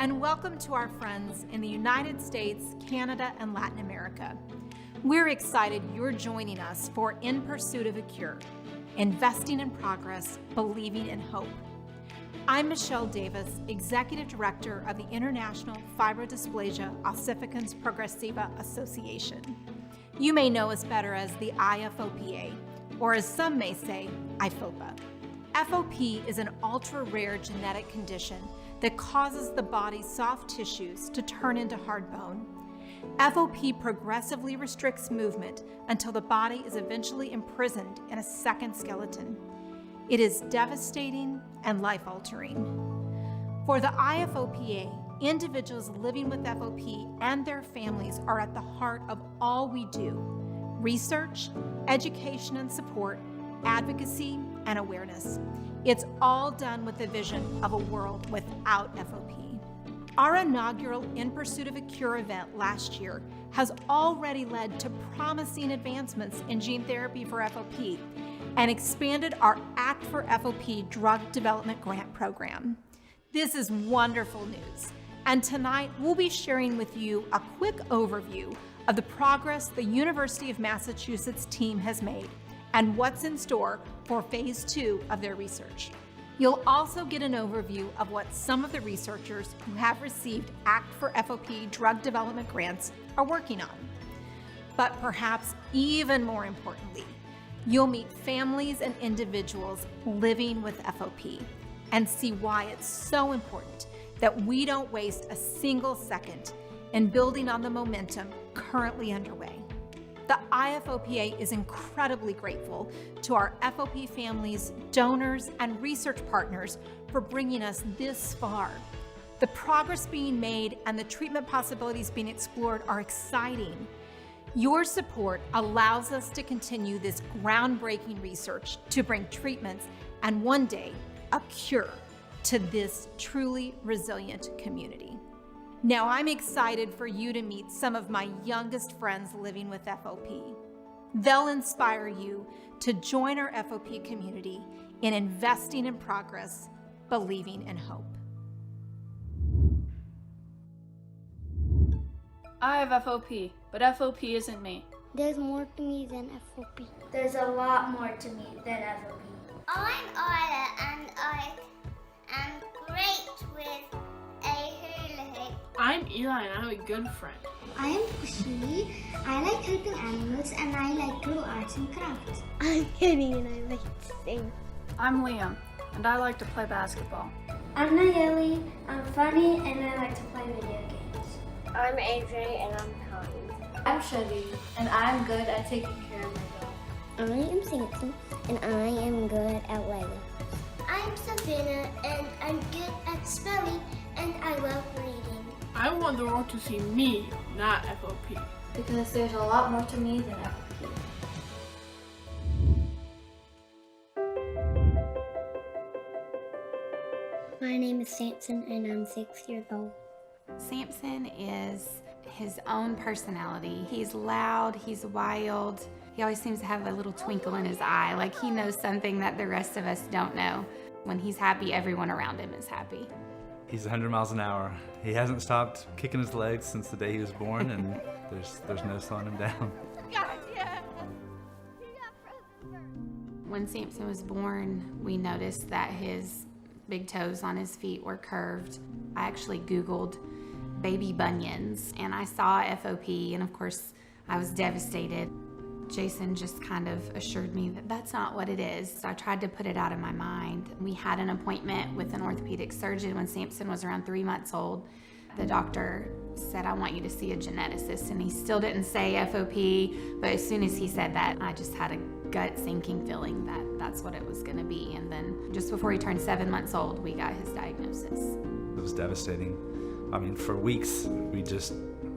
and welcome to our friends in the United States, Canada, and Latin America. We're excited you're joining us for In Pursuit of a Cure, Investing in Progress, Believing in Hope. I'm Michelle Davis, Executive Director of the International Fibrodysplasia Ossificans Progressiva Association. You may know us better as the IFOPA, or as some may say, IFOPA. FOP is an ultra-rare genetic condition that causes the body's soft tissues to turn into hard bone. FOP progressively restricts movement until the body is eventually imprisoned in a second skeleton. It is devastating and life-altering. For the IFOPA, individuals living with FOP and their families are at the heart of all we do: research, education and support, advocacy, and awareness. It's all done with the vision of a world without FOP. Our inaugural In Pursuit of a Cure event last year has already led to promising advancements in gene therapy for FOP and expanded our Act for FOP drug development grant program. This is wonderful news, and tonight we'll be sharing with you a quick overview of the progress the University of Massachusetts team has made and what's in store for phase 2 of their research. You'll also get an overview of what some of the researchers who have received Act for FOP drug development grants are working on. But perhaps even more importantly, you'll meet families and individuals living with FOP and see why it's so important that we don't waste a single second in building on the momentum currently underway. The IFOPA is incredibly grateful to our FOP families, donors, and research partners for bringing us this far. The progress being made and the treatment possibilities being explored are exciting. Your support allows us to continue this groundbreaking research to bring treatments and one day a cure to this truly resilient community. Now I'm excited for you to meet some of my youngest friends living with FOP. They'll inspire you to join our FOP community in investing in progress, believing in hope. I have FOP, but FOP isn't me. There's more to me than FOP. There's a lot more to me than FOP. I'm Ida and I am great with a hula hoop. I'm Eli and I'm a good friend. I am Kushali. I like helping animals and I like to do arts and crafts. I'm Kitty and I like to sing. I'm Liam, and I like to play basketball. I'm Nayeli. I'm funny and I like to play video games. I'm AJ and I'm kind. I'm Shadi and I'm good at taking care of my dog. I am Sampson and I am good at Legos. I'm Savannah and I'm good at spelling and I love reading. I want the world to see me, not FOP. Because there's a lot more to me than FOP. My name is Sampson and I'm 6 years old. Sampson is his own personality. He's loud, he's wild. He always seems to have a little twinkle in his eye, like he knows something that the rest of us don't know. When he's happy, everyone around him is happy. He's 100 miles an hour. He hasn't stopped kicking his legs since the day he was born, and there's no slowing him down. When Sampson was born, we noticed that his big toes on his feet were curved. I actually Googled baby bunions, and I saw FOP, and of course, I was devastated. Jason just kind of assured me that that's not what it is. So I tried to put it out of my mind. We had an appointment with an orthopedic surgeon when Sampson was around 3 months old. The doctor said, I want you to see a geneticist, and he still didn't say FOP, but as soon as he said that, I just had a gut sinking feeling that that's what it was gonna be. And then just before he turned 7 months old, we got his diagnosis. It was devastating. I mean, for weeks, we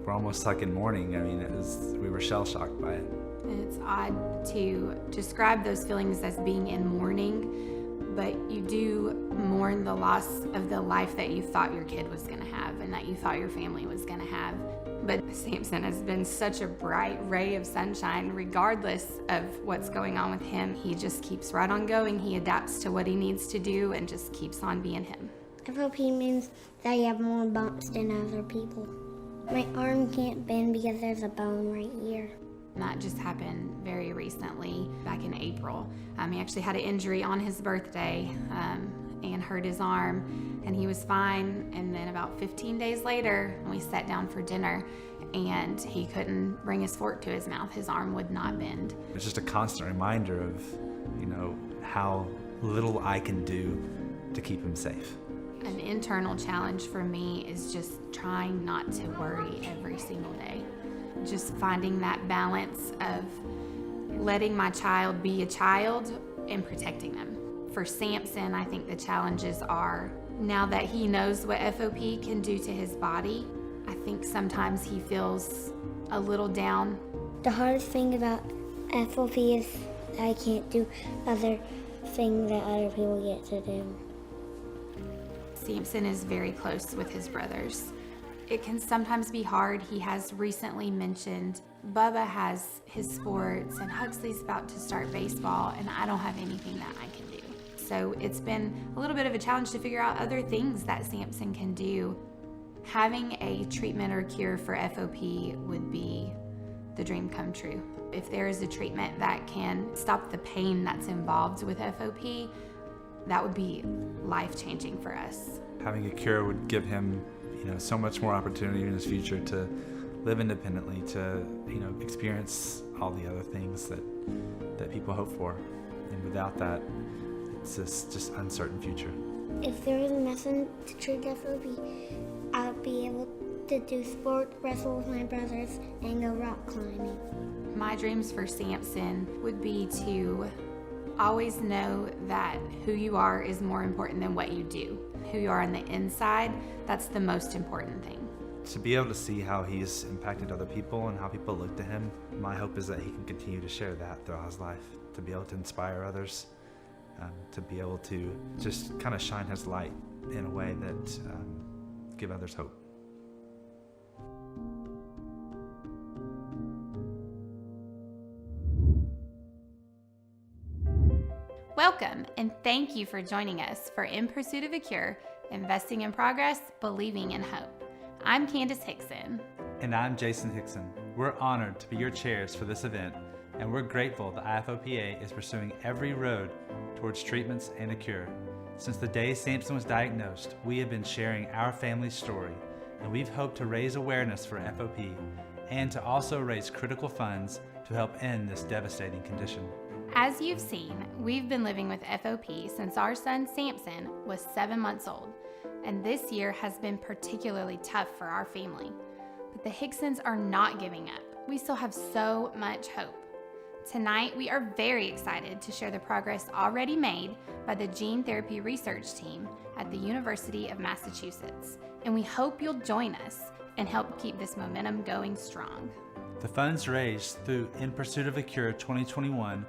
were almost stuck in mourning. I mean, we were shell-shocked by it. It's odd to describe those feelings as being in mourning, but you do mourn the loss of the life that you thought your kid was gonna have and that you thought your family was gonna have. But Sampson has been such a bright ray of sunshine regardless of what's going on with him. He just keeps right on going. He adapts to what he needs to do and just keeps on being him. FOP means that you have more bumps than other people. My arm can't bend because there's a bone right here. And that just happened very recently, back in April. He actually had an injury on his birthday and hurt his arm, and he was fine. And then about 15 days later, we sat down for dinner, and he couldn't bring his fork to his mouth. His arm would not bend. It's just a constant reminder of, how little I can do to keep him safe. An internal challenge for me is just trying not to worry every single day. Just finding that balance of letting my child be a child and protecting them. For Sampson, I think the challenges are, now that he knows what FOP can do to his body, I think sometimes he feels a little down. The hardest thing about FOP is that I can't do other things that other people get to do. Sampson is very close with his brothers. It can sometimes be hard. He has recently mentioned Bubba has his sports and Huxley's about to start baseball, and I don't have anything that I can do. So it's been a little bit of a challenge to figure out other things that Sampson can do. Having a treatment or cure for FOP would be the dream come true. If there is a treatment that can stop the pain that's involved with FOP, that would be life-changing for us. Having a cure would give him, so much more opportunity in his future to live independently, to, experience all the other things that people hope for. And without that, it's just uncertain future. If there was a medicine to treat FOP, I would be able to do sport, wrestle with my brothers, and go rock climbing. My dreams for Sampson would be to always know that who you are is more important than what you do. Who you are on the inside, that's the most important thing. To be able to see how he's impacted other people and how people look to him, my hope is that he can continue to share that throughout his life, to be able to inspire others, to be able to just kind of shine his light in a way that give others hope. Welcome, and thank you for joining us for In Pursuit of a Cure, Investing in Progress, Believing in Hope. I'm Candace Hickson. And I'm Jason Hickson. We're honored to be your chairs for this event, and we're grateful the IFOPA is pursuing every road towards treatments and a cure. Since the day Sampson was diagnosed, we have been sharing our family's story, and we've hoped to raise awareness for FOP and to also raise critical funds to help end this devastating condition. As you've seen, we've been living with FOP since our son Sampson was 7 months old, and this year has been particularly tough for our family. But the Hicksons are not giving up. We still have so much hope. Tonight, we are very excited to share the progress already made by the gene therapy research team at the University of Massachusetts, and we hope you'll join us and help keep this momentum going strong. The funds raised through In Pursuit of a Cure 2021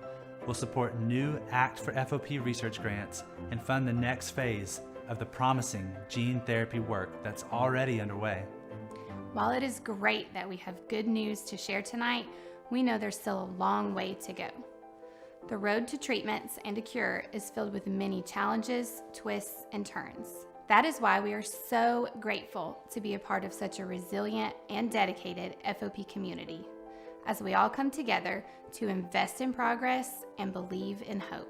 will support new ACT for FOP research grants and fund the next phase of the promising gene therapy work that's already underway. While it is great that we have good news to share tonight, we know there's still a long way to go. The road to treatments and a cure is filled with many challenges, twists, and turns. That is why we are so grateful to be a part of such a resilient and dedicated FOP community, as we all come together to invest in progress and believe in hope.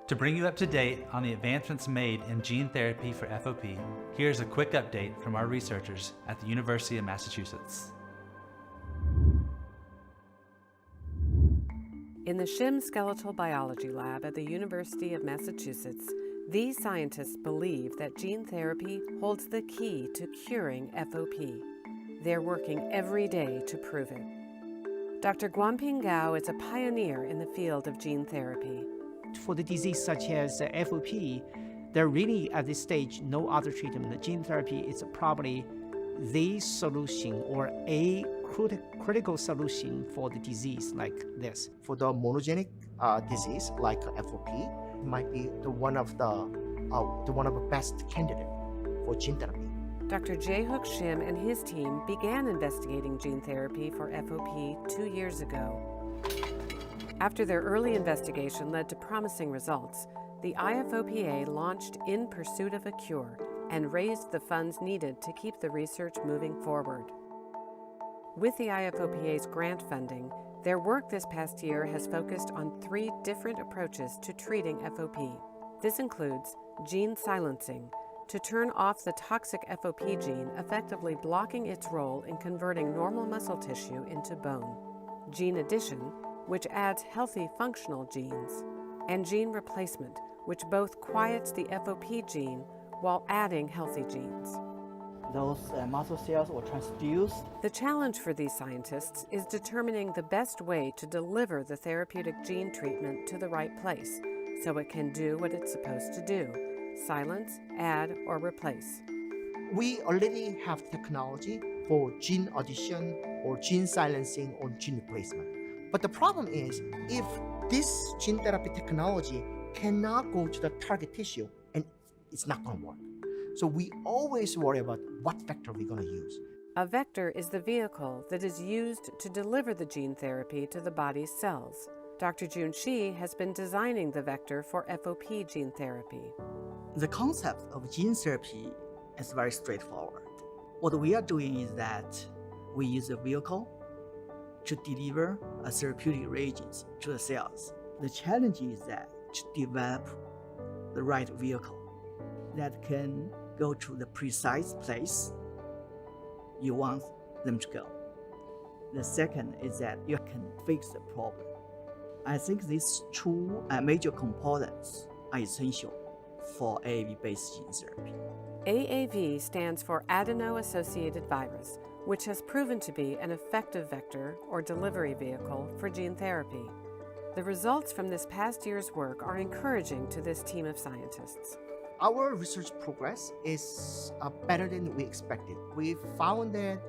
To bring you up to date on the advancements made in gene therapy for FOP, here's a quick update from our researchers at the University of Massachusetts. In the Shim Skeletal Biology Lab at the University of Massachusetts, these scientists believe that gene therapy holds the key to curing FOP. They're working every day to prove it. Dr. Guanping Gao is a pioneer in the field of gene therapy. For the disease such as FOP, there really at this stage no other treatment. The gene therapy is probably the solution or a critical solution for the disease like this. For the monogenic disease like FOP, it might be one of the best candidate for gene therapy. Dr. Jae-hook Shim and his team began investigating gene therapy for FOP 2 years ago. After their early investigation led to promising results, the IFOPA launched In Pursuit of a Cure, and raised the funds needed to keep the research moving forward. With the IFOPA's grant funding, their work this past year has focused on 3 different approaches to treating FOP. This includes gene silencing, to turn off the toxic FOP gene, effectively blocking its role in converting normal muscle tissue into bone; gene addition, which adds healthy functional genes; and gene replacement, which both quiets the FOP gene while adding healthy genes. Those muscle cells were transduced. The challenge for these scientists is determining the best way to deliver the therapeutic gene treatment to the right place so it can do what it's supposed to do: silence, add, or replace. We already have technology for gene addition or gene silencing or gene replacement. But the problem is, if this gene therapy technology cannot go to the target tissue, and it's not going to work. So we always worry about what vector we're going to use. A vector is the vehicle that is used to deliver the gene therapy to the body's cells. Dr. Jun Shi has been designing the vector for FOP gene therapy. The concept of gene therapy is very straightforward. What we are doing is that we use a vehicle to deliver a therapeutic reagent to the cells. The challenge is that to develop the right vehicle that can go to the precise place you want them to go. The second is that you can fix the problem. I think these 2 major components are essential for AAV-based gene therapy. AAV stands for adeno-associated virus, which has proven to be an effective vector or delivery vehicle for gene therapy. The results from this past year's work are encouraging to this team of scientists. Our research progress is better than we expected. We found that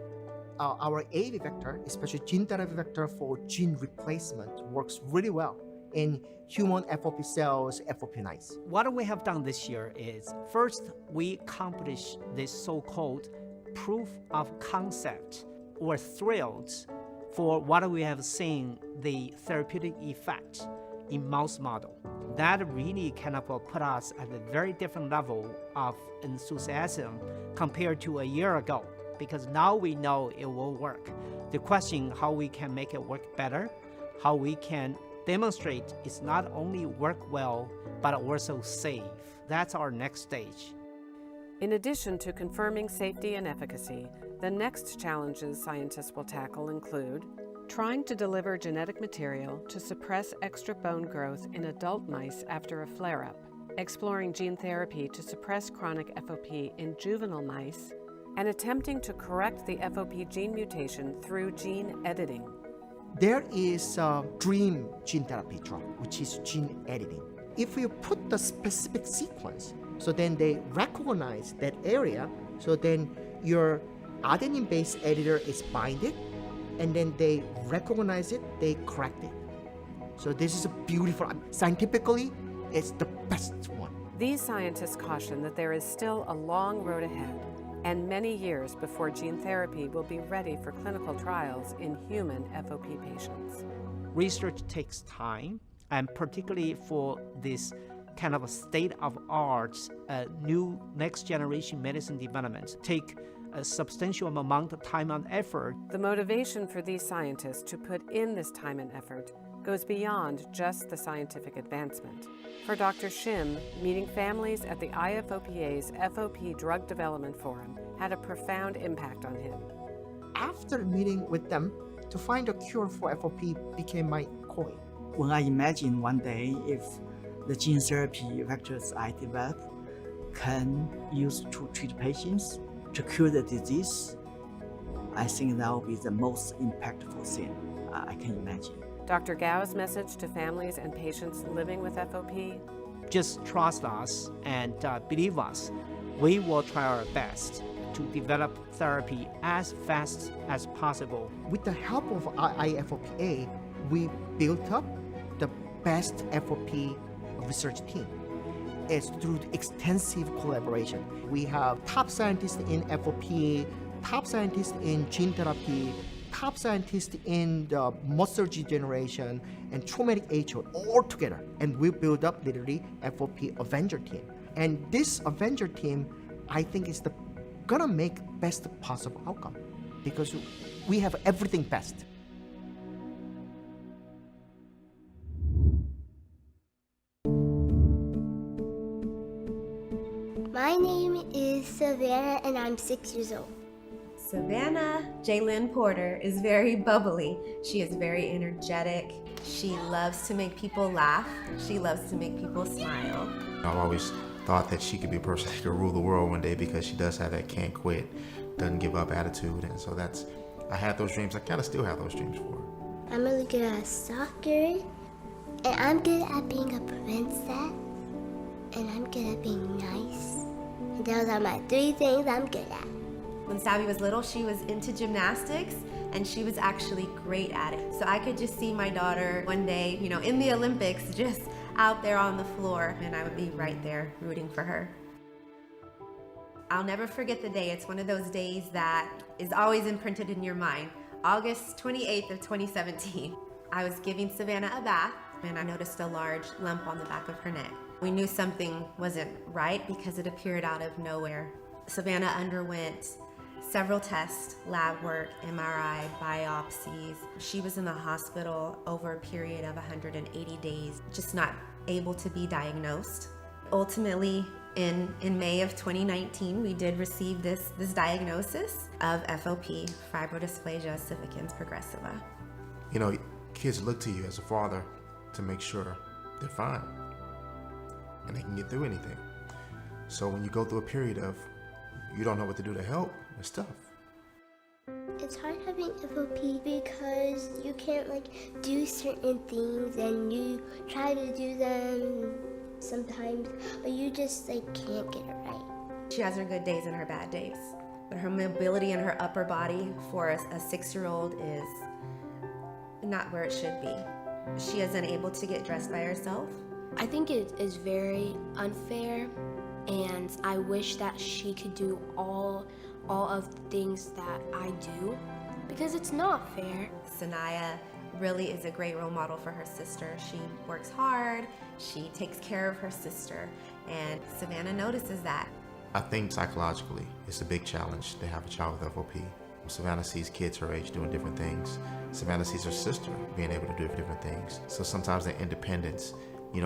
our AAV vector, especially gene therapy vector for gene replacement, works really well in human FOP cells, FOP mice. What we have done this year is, first, we accomplished this so-called proof of concept, or thrills, for what we have seen the therapeutic effect in mouse model. That really kind of put us at a very different level of enthusiasm compared to a year ago, because now we know it will work. The question how we can make it work better, how we can demonstrate it's not only work well, but also safe. That's our next stage. In addition to confirming safety and efficacy, the next challenges scientists will tackle include trying to deliver genetic material to suppress extra bone growth in adult mice after a flare-up, exploring gene therapy to suppress chronic FOP in juvenile mice, and attempting to correct the FOP gene mutation through gene editing. There is a dream gene therapy drug, which is gene editing. If you put the specific sequence, so then they recognize that area, so then your adenine-based editor is binded, and then they recognize it, they correct it. So this is a beautiful, scientifically, it's the best one. These scientists caution that there is still a long road ahead and many years before gene therapy will be ready for clinical trials in human FOP patients. Research takes time, and particularly for this kind of a state-of-art, new next-generation medicine development, take a substantial amount of time and effort. The motivation for these scientists to put in this time and effort goes beyond just the scientific advancement. For Dr. Shim, meeting families at the IFOPA's FOP Drug Development Forum had a profound impact on him. After meeting with them, to find a cure for FOP became my calling. When I imagine one day if the gene therapy vectors I develop can use to treat patients, to cure the disease, I think that will be the most impactful thing I can imagine. Dr. Gao's message to families and patients living with FOP? Just trust us and believe us. We will try our best to develop therapy as fast as possible. With the help of IFOPA, we built up the best FOP research team. It's through extensive collaboration. We have top scientists in FOP, top scientists in gene therapy, top scientists in the muscle degeneration and traumatic HO all together. And we build up literally FOP Avenger team. And this Avenger team I think it's gonna make best possible outcome because we have everything best. My name is Savannah and I'm 6 years old. Savannah Jaylyn Porter is very bubbly. She is very energetic. She loves to make people laugh. She loves to make people smile. I've always thought that she could be a person that could rule the world one day because she does have that can't quit, doesn't give up attitude. And so I had those dreams. I kind of still have those dreams for her. I'm really good at soccer, and I'm good at being a princess, and I'm good at being nice. And those are my 3 things I'm good at. When Savvy was little, she was into gymnastics, and she was actually great at it. So I could just see my daughter one day, in the Olympics, just out there on the floor, and I would be right there rooting for her. I'll never forget the day. It's one of those days that is always imprinted in your mind. August 28th of 2017. I was giving Savannah a bath, and I noticed a large lump on the back of her neck. We knew something wasn't right because it appeared out of nowhere. Savannah underwent several tests, lab work, MRI, biopsies. She was in the hospital over a period of 180 days, just not able to be diagnosed. Ultimately, in May of 2019, we did receive this diagnosis of FOP, Fibrodysplasia Ossificans Progressiva. Kids look to you as a father to make sure they're fine and they can get through anything. So when you go through a period of you don't know what to do to help, it's tough. It's hard having FOP because you can't do certain things, and you try to do them sometimes, but you just can't get it right. She has her good days and her bad days, but her mobility in her upper body for a 6-year-old is not where it should be. She isn't able to get dressed by herself. I think it is very unfair, and I wish that she could do all of the things that I do, because it's not fair. Sanaya really is a great role model for her sister. She works hard, she takes care of her sister, and Savannah notices that. I think psychologically, it's a big challenge to have a child with FOP. Savannah sees kids her age doing different things. Savannah sees her sister being able to do different things. So sometimes that independence,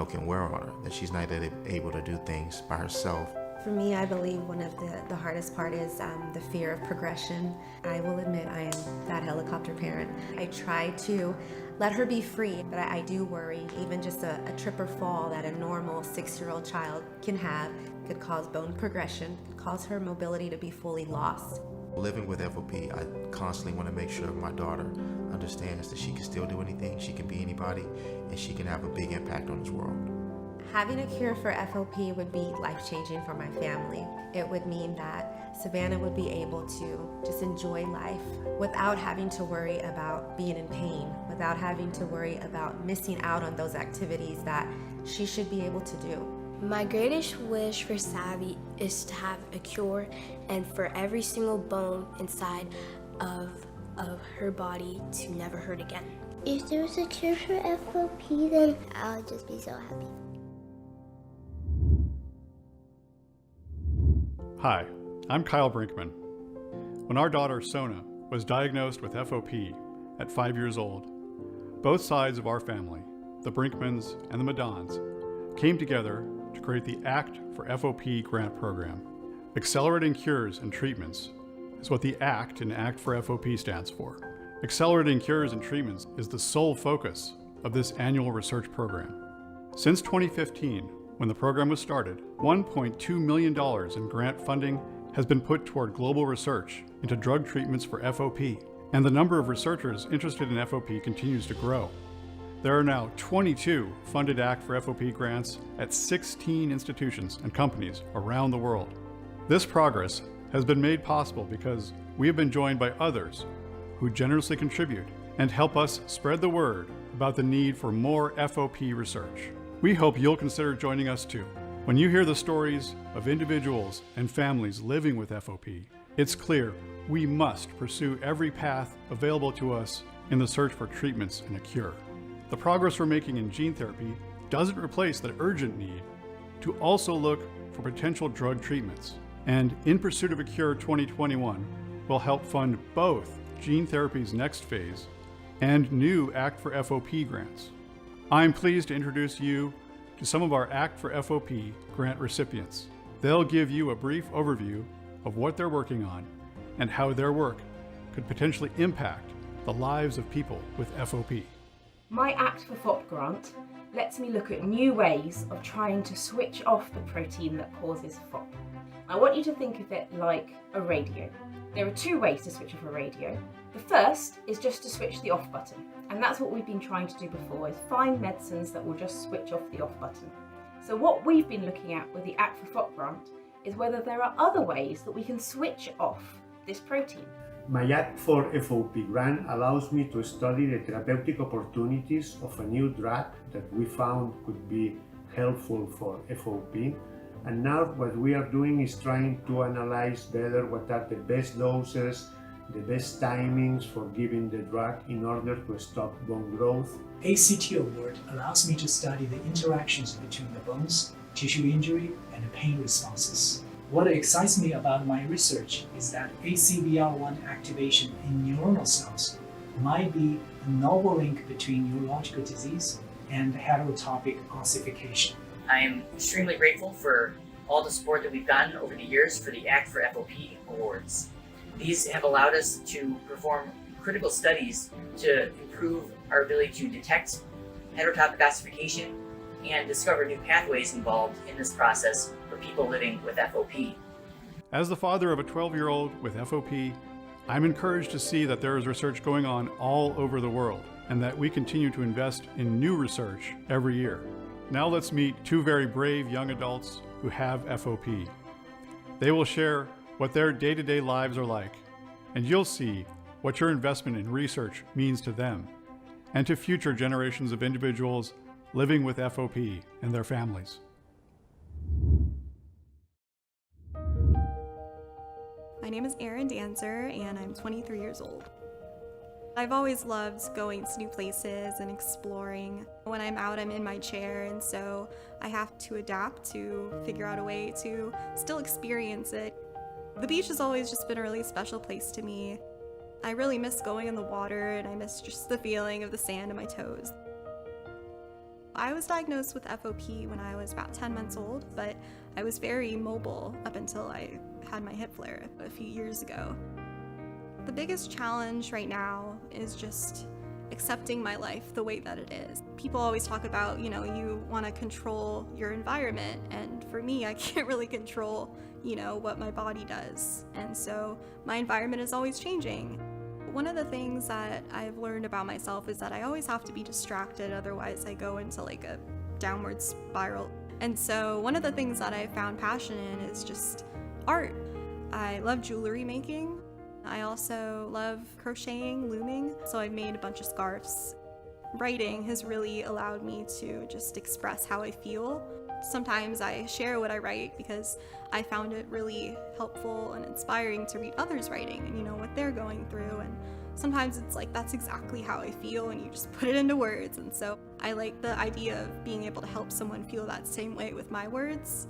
can wear on her, that she's not able to do things by herself. For me, I believe one of the hardest part is the fear of progression. I will admit I am that helicopter parent. I try to let her be free, but I do worry even just a trip or fall that a normal 6-year-old child can have could cause bone progression, could cause her mobility to be fully lost. Living with FOP, I constantly want to make sure my daughter understands that she can still do anything, she can be anybody, and she can have a big impact on this world. Having a cure for FOP would be life-changing for my family. It would mean that Savannah would be able to just enjoy life without having to worry about being in pain, without having to worry about missing out on those activities that she should be able to do. My greatest wish for Savvy is to have a cure and for every single bone inside of her body to never hurt again. If there was a cure for FOP, then I would just be so happy. Hi, I'm Kyle Brinkman. When our daughter Sona was diagnosed with FOP at 5 years old, both sides of our family, the Brinkmans and the Madons, came together to create the ACT for FOP grant program. Accelerating Cures and Treatments is what the ACT in ACT for FOP stands for. Accelerating Cures and Treatments is the sole focus of this annual research program. Since 2015, when the program was started, $1.2 million in grant funding has been put toward global research into drug treatments for FOP, and the number of researchers interested in FOP continues to grow. There are now 22 funded ACT for FOP grants at 16 institutions and companies around the world. This progress has been made possible because we have been joined by others who generously contribute and help us spread the word about the need for more FOP research. We hope you'll consider joining us too. When you hear the stories of individuals and families living with FOP, it's clear we must pursue every path available to us in the search for treatments and a cure. The progress we're making in gene therapy doesn't replace the urgent need to also look for potential drug treatments. And In Pursuit of a Cure 2021 will help fund both gene therapy's next phase and new Act for FOP grants. I'm pleased to introduce you to some of our Act for FOP grant recipients. They'll give you a brief overview of what they're working on and how their work could potentially impact the lives of people with FOP. My Act for Fop grant lets me look at new ways of trying to switch off the protein that causes Fop. I want you to think of it like a radio. There are two ways to switch off a radio. The first is just to switch the off button, and that's what we've been trying to do before, is find medicines that will just switch off the off button. So what we've been looking at with the Act for Fop grant is whether there are other ways that we can switch off this protein. My Act for FOP grant allows me to study the therapeutic opportunities of a new drug that we found could be helpful for FOP. And now what we are doing is trying to analyze better what are the best doses, the best timings for giving the drug in order to stop bone growth. ACT award allows me to study the interactions between the bones, tissue injury, and pain responses. What excites me about my research is that ACVR1 activation in neuronal cells might be a novel link between neurological disease and heterotopic ossification. I am extremely grateful for all the support that we've gotten over the years for the Act for FOP awards. These have allowed us to perform critical studies to improve our ability to detect heterotopic ossification and discover new pathways involved in this process for people living with FOP. As the father of a 12-year-old with FOP, I'm encouraged to see that there is research going on all over the world and that we continue to invest in new research every year. Now let's meet two very brave young adults who have FOP. They will share what their day-to-day lives are like, and you'll see what your investment in research means to them and to future generations of individuals living with FOP and their families. My name is Erin Danzer, and I'm 23 years old. I've always loved going to new places and exploring. When I'm out, I'm in my chair, and so I have to adapt to figure out a way to still experience it. The beach has always just been a really special place to me. I really miss going in the water, and I miss just the feeling of the sand on my toes. I was diagnosed with FOP when I was about 10 months old, but I was very mobile up until I had my hip flare a few years ago. The biggest challenge right now is just accepting my life the way that it is. People always talk about, you want to control your environment, and for me, I can't really control, what my body does. And so my environment is always changing. One of the things that I've learned about myself is that I always have to be distracted, otherwise I go into like a downward spiral. And so one of the things that I found passion in is just art. I love jewelry making. I also love crocheting, looming, so I've made a bunch of scarves. Writing has really allowed me to just express how I feel. Sometimes I share what I write because I found it really helpful and inspiring to read others' writing and what they're going through, and sometimes it's like that's exactly how I feel and you just put it into words, and so I like the idea of being able to help someone feel that same way with my words.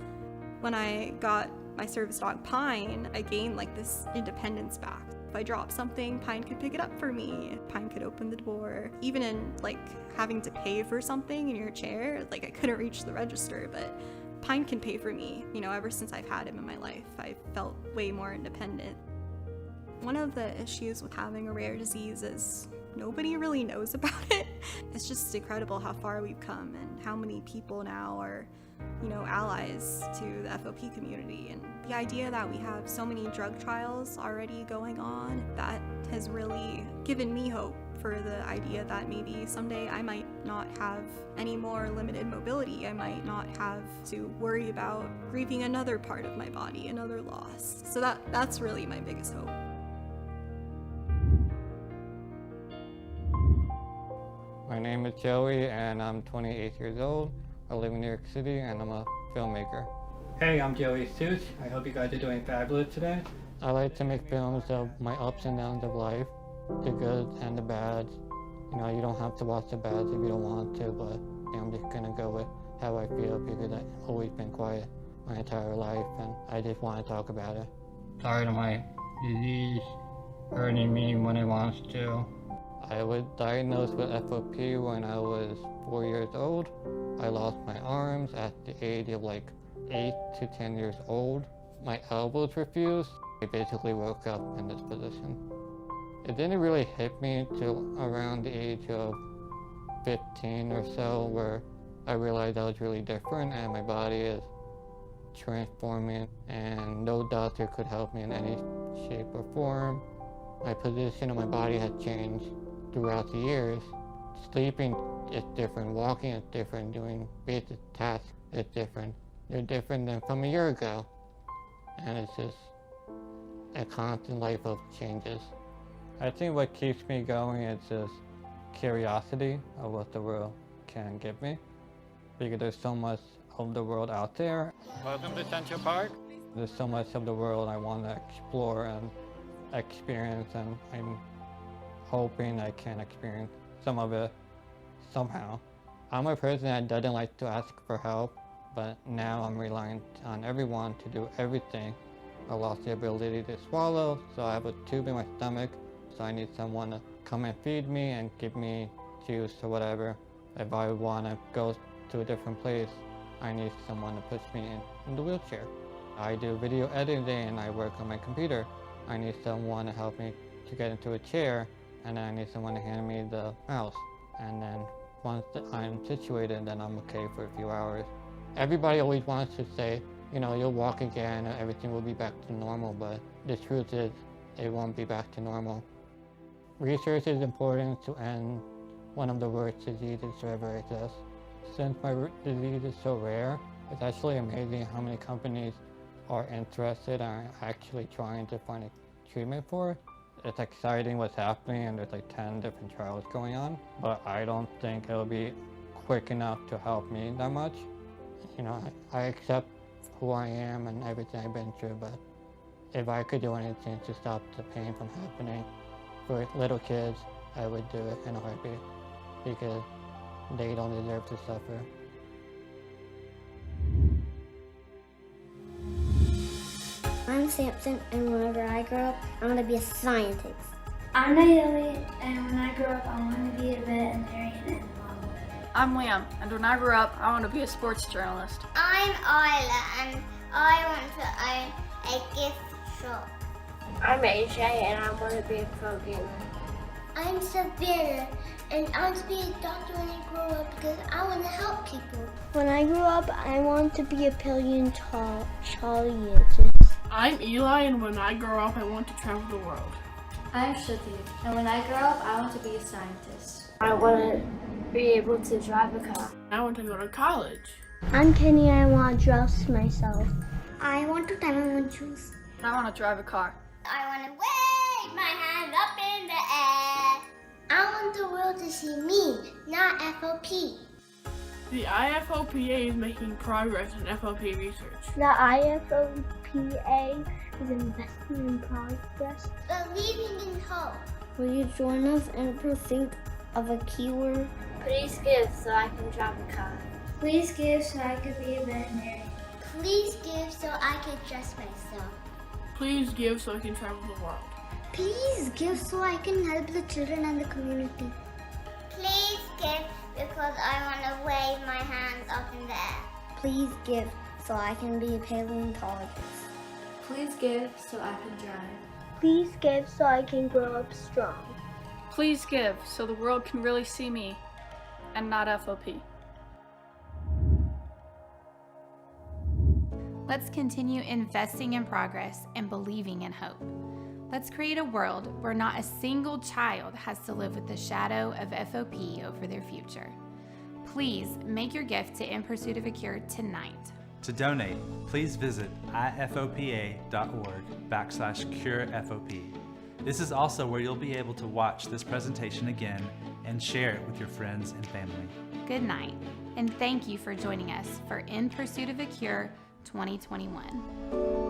When I got my service dog Pine, I gained like this independence back. If I dropped something, Pine could pick it up for me. Pine could open the door. Even in like having to pay for something in your chair, like I couldn't reach the register, but Pine can pay for me. Ever since I've had him in my life, I've felt way more independent. One of the issues with having a rare disease is nobody really knows about it. It's just incredible how far we've come and how many people now are allies to the FOP community, and the idea that we have so many drug trials already going on, that has really given me hope for the idea that maybe someday I might not have any more limited mobility. I might not have to worry about grieving another part of my body, another loss. So that's really my biggest hope. My name is Joey and I'm 28 years old. I live in New York City and I'm a filmmaker. Hey, I'm Joey Suit. I hope you guys are doing fabulous today. I like to make films of my ups and downs of life, the good and the bad. You don't have to watch the bads if you don't want to, but I'm just gonna go with how I feel because I've always been quiet my entire life, and I just want to talk about it. Tired of my disease hurting me when it wants to. I was diagnosed with FOP when I was 4 years old. I lost my arms at the age of like 8 to 10 years old. My elbows were fused. I basically woke up in this position. It didn't really hit me till around the age of 15 or so, where I realized I was really different and my body is transforming, and no doctor could help me in any shape or form. My position of my body had changed throughout the years. Sleeping is different, walking is different, doing basic tasks is different. They're different than from a year ago. And it's just a constant life of changes. I think what keeps me going is just curiosity of what the world can give me, because there's so much of the world out there. Welcome to Central Park. There's so much of the world I want to explore and experience, and I'm hoping I can experience some of it somehow. I'm a person that doesn't like to ask for help, but now I'm reliant on everyone to do everything. I lost the ability to swallow, so I have a tube in my stomach, so I need someone to come and feed me and give me juice or whatever. If I want to go to a different place, I need someone to push me in the wheelchair. I do video editing and I work on my computer. I need someone to help me to get into a chair, and then I need someone to hand me the mouse. And then once I'm situated, then I'm okay for a few hours. Everybody always wants to say, you know, you'll walk again and everything will be back to normal, but the truth is it won't be back to normal. Research is important to end one of the worst diseases to ever exist. Since my disease is so rare, it's actually amazing how many companies are interested and are actually trying to find a treatment for it. It's exciting what's happening, and there's like 10 different trials going on, but I don't think it'll be quick enough to help me that much. You know, I accept who I am and everything I've been through, but if I could do anything to stop the pain from happening for little kids, I would do it in a heartbeat, because they don't deserve to suffer. I'm Sampson, and whenever I grow up, I want to be a scientist. I'm Naomi, and when I grow up, I want to be a veterinarian and a mom. I'm Liam, and when I grow up, I want to be a sports journalist. I'm Isla, and I want to own a gift shop. I'm AJ, and I want to be a pro gamer. I'm Savannah, and I want to be a doctor when I grow up because I want to help people. When I grow up, I want to be a paleontologist. I'm Eli, and when I grow up, I want to travel the world. I'm Shruti, and when I grow up, I want to be a scientist. I want to be able to drive a car. I want to go to college. I'm Kenny, and I want to dress myself. I want to tie my own shoes. I want to drive a car. I want to wave my hand up in the air. I want the world to see me, not FOP. The IFOPA is making progress in FOP research. The IFOPA is investing in progress. Believing in hope. Will you join us in pursuit of a keyword? Please give so I can drive a car. Please give so I can be a veterinarian. Please give so I can dress myself. Please give so I can travel the world. Please give so I can help the children and the community. Please give because I want to wave my hands up in the air. Please give so I can be a paleontologist. Please give so I can drive. Please give so I can grow up strong. Please give so the world can really see me and not FOP. Let's continue investing in progress and believing in hope. Let's create a world where not a single child has to live with the shadow of FOP over their future. Please make your gift to In Pursuit of a Cure tonight. To donate, please visit ifopa.org/curefop. This is also where you'll be able to watch this presentation again and share it with your friends and family. Good night, and thank you for joining us for In Pursuit of a Cure 2021.